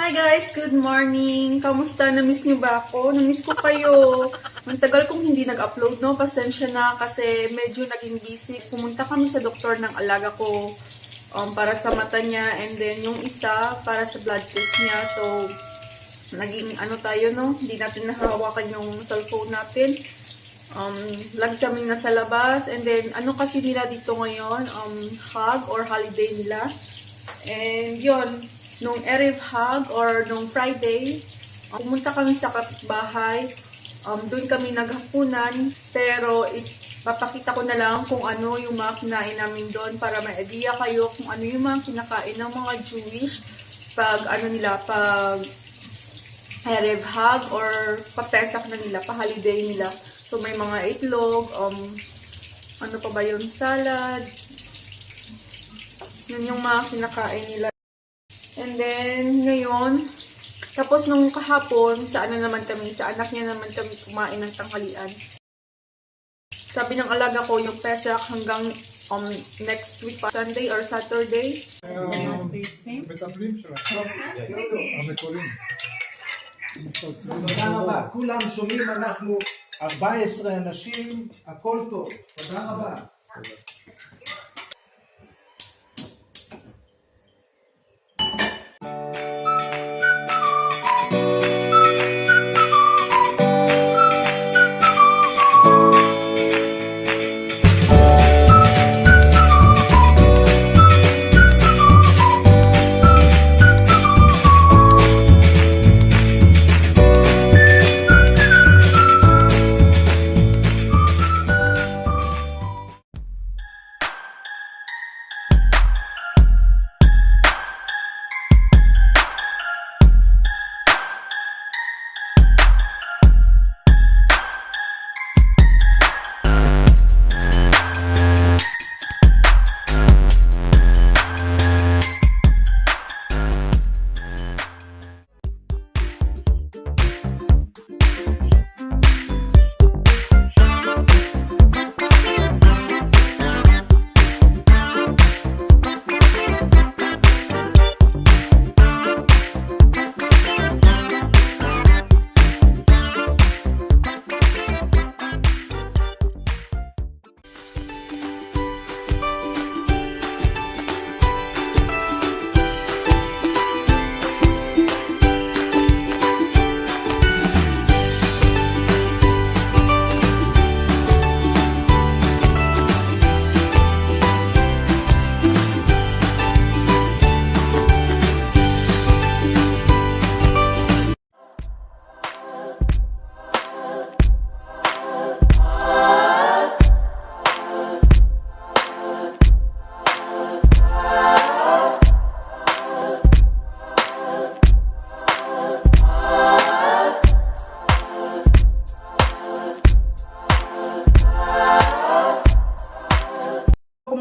Hi guys! Good morning! Kamusta? Namiss niyo ba ako? Namiss ko kayo. Ang tagal kong hindi nag-upload, no? Pasensya na kasi medyo naging busy. Pumunta kami sa doktor ng alaga ko para sa mata niya and then yung isa para sa blood test niya. So, naging tayo, no? Hindi natin nahawakan yung cellphone natin. Lagi kami nasa labas and then kasi nila dito ngayon? Hug or holiday nila. And yun, nung Erev Hug or nung Friday, pumunta kami sa kapitbahay. Doon kami naghapunan. Pero papakita ko na lang kung ano yung mga kinain namin doon para may idea kayo kung ano yung mga kinakain ng mga Jewish pag pag Erev Hug or papesak na nila, pa-holiday nila. So may mga itlog, ano pa ba yun? Salad. Yun yung mga kinakain nila. And then, ngayon, tapos nung kahapon, sa anak niya naman kami kumain ng tanghalian. Sabi ng alaga ko, yung Pesach hanggang next week pa, Sunday or Saturday. מטפלים שלך. המקורים. תודה רבה, כולם שומעים, אנחנו 14 אנשים, הכל טוב, תודה רבה.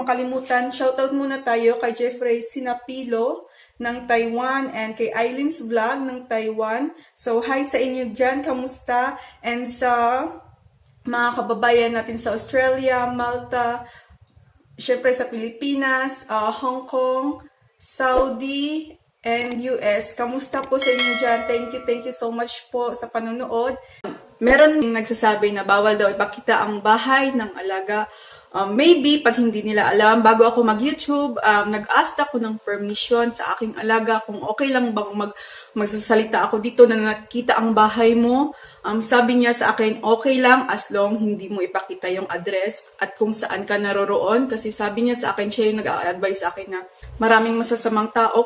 Makalimutan, shoutout muna tayo kay Jeffrey Sinapilo ng Taiwan and kay Eileen's Vlog ng Taiwan. So, hi sa inyo dyan, kamusta? And sa mga kababayan natin sa Australia, Malta, syempre sa Pilipinas, Hong Kong, Saudi, and US. Kamusta po sa inyo dyan? Thank you so much po sa panonood. Meron nagsasabi na bawal daw ipakita ang bahay ng alaga. Maybe, pag hindi nila alam, bago ako mag-YouTube, nag-ask ako ng permission sa aking alaga kung okay lang bang magsasalita ako dito na nakita ang bahay mo. Sabi niya sa akin, okay lang as long hindi mo ipakita yung address at kung saan ka naroroon. Kasi sabi niya sa akin, siya yung nag-a-advise sa akin na maraming masasamang tao.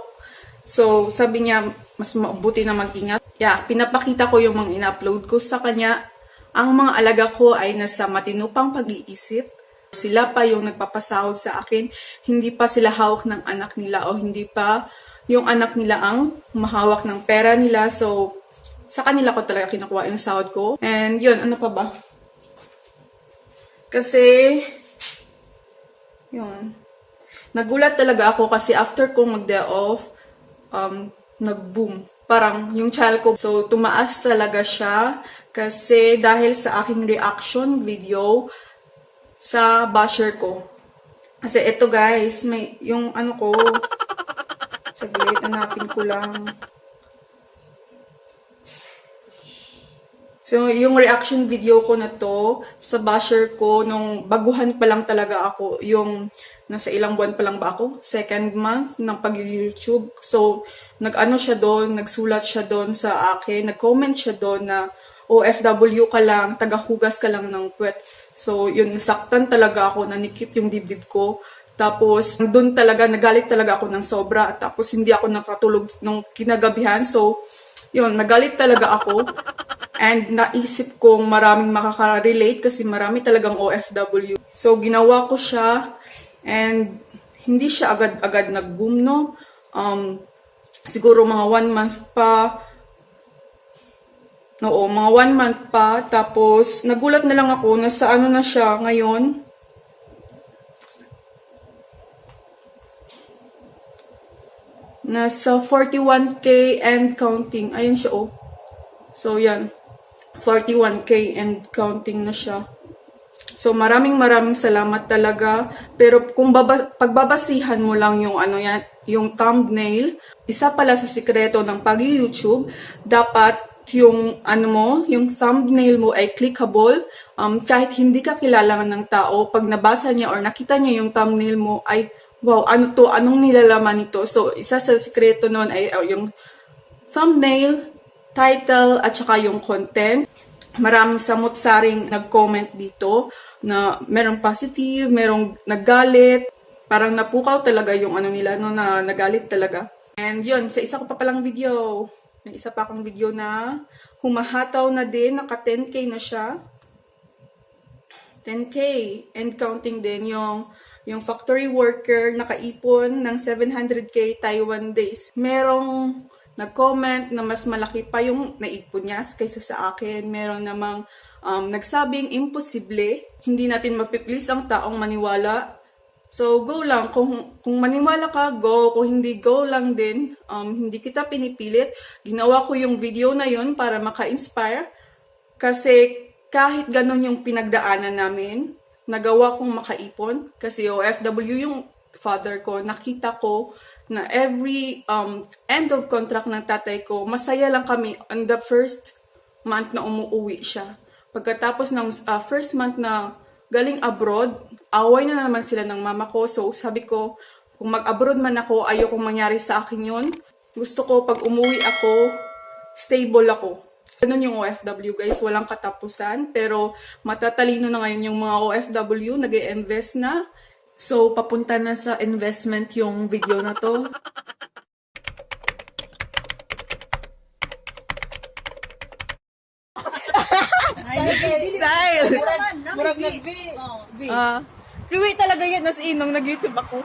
So, sabi niya, mas mabuti na mag-ingat. Yeah, pinapakita ko yung mga in-upload ko sa kanya. Ang mga alaga ko ay nasa matinupang pag-iisip. Sila pa yung nagpapasahod sa akin, hindi pa sila hawak ng anak nila o hindi pa yung anak nila ang mahawak ng pera nila. So, sa kanila ko talaga kinukuha yung sahod ko. And yun, ano pa ba? Kasi, yun. Nagulat talaga ako kasi after kong mag-day off, nag-boom. Parang yung child ko. So, tumaas talaga siya kasi dahil sa aking reaction video, sa basher ko. Kasi ito guys, may yung ano ko, saglit, hanapin ko lang. So, yung reaction video ko na to, sa basher ko, nung baguhan pa lang talaga ako, yung nasa ilang buwan pa lang ba ako? Second month ng pag-YouTube. So, nag-ano siya doon, nagsulat siya doon sa akin, nag-comment siya doon na OFW ka lang, tagahugas ka lang ng puwet. So, yun, nasaktan talaga ako, nanikip yung dibdib ko. Tapos, doon talaga, nagalit talaga ako ng sobra. Tapos, hindi ako nakatulog nung kinagabihan. So, yun, nagalit talaga ako. And naisip kong maraming makaka-relate kasi marami talagang OFW. So, ginawa ko siya and hindi siya agad-agad nag-boom, no? Siguro mga 1 month pa. Oo, mga 1 month pa. Tapos, nagulat na lang ako na sa ano na siya ngayon. Nasa 41K and counting. Ayun siya, oh. So, yan. 41K and counting na siya. So, maraming salamat talaga. Pero kung pagbabasihan mo lang yung ano yan, yung thumbnail, isa pala sa sikreto ng pag-YouTube, dapat yung ano mo, yung thumbnail mo ay clickable. Kahit hindi ka kilala ng tao, pag nabasa niya or nakita niya yung thumbnail mo ay, wow, ano to? Anong nilalaman nito? So, isa sa sikreto nun ay yung thumbnail, title, at saka yung content. Maraming samot-saring nag-comment dito na merong positive, merong naggalit. Parang napukaw talaga yung ano nila, no, na nagalit talaga. And yun, sa isa ko pa palang video, may isa pa akong video na humahataw na din, naka 10K na siya. 10K and counting din yung factory worker nakaipon ng 700K Taiwan days. Merong nag-comment na mas malaki pa yung naipon niya kaysa sa akin. Meron namang nagsabing imposible. Hindi natin mapiplease ang taong maniwala. So, go lang. Kung maniwala ka, go. Kung hindi, go lang din. Hindi kita pinipilit. Ginawa ko yung video na yun para maka-inspire. Kasi kahit ganun yung pinagdaanan namin, nagawa kong makaipon. Kasi OFW yung father ko. Nakita ko na every end of contract ng tatay ko, masaya lang kami on the first month na umuwi siya. Pagkatapos ng first month na galing abroad, away na naman sila ng mama ko. So sabi ko, kung mag-abroad man ako, ayokong mangyari sa akin yun. Gusto ko pag umuwi ako, stable ako. Ganun yung OFW guys, walang katapusan. Pero matatalino na ngayon yung mga OFW, nag-i-invest na. So, papunta na sa investment yung video na to. Style! Murag nag-V. Kiwi talaga yan as in nung nag-YouTube ako.